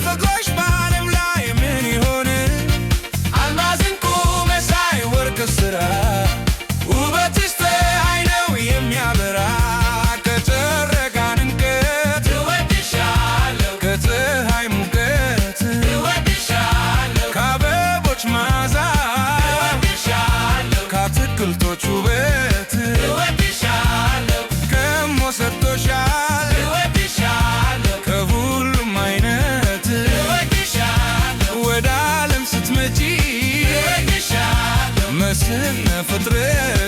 ከጸጋሽ በዓለም ላይ ምን ይሆን? አልማዝ ዕንቁ መሳይ ወርቅ ሥራ ውበትሽ ፀሐይ ነው የሚያበራ ከጨረቃ ድምቀት እወድሻለሁ ከፀሐይ ሙቀት እወድሻለሁ ከአበቦች መዓዛ እወድሻለሁ ከአትክልቶች ውበት እወድሻለሁ ከሞ ሰጥቶሻል እወድሻለሁ ከሁሉም አይነት እወድሻለሁ ወደ ዓለም ስትመጪ እወድሻለሁ መስህብ ፍጥረት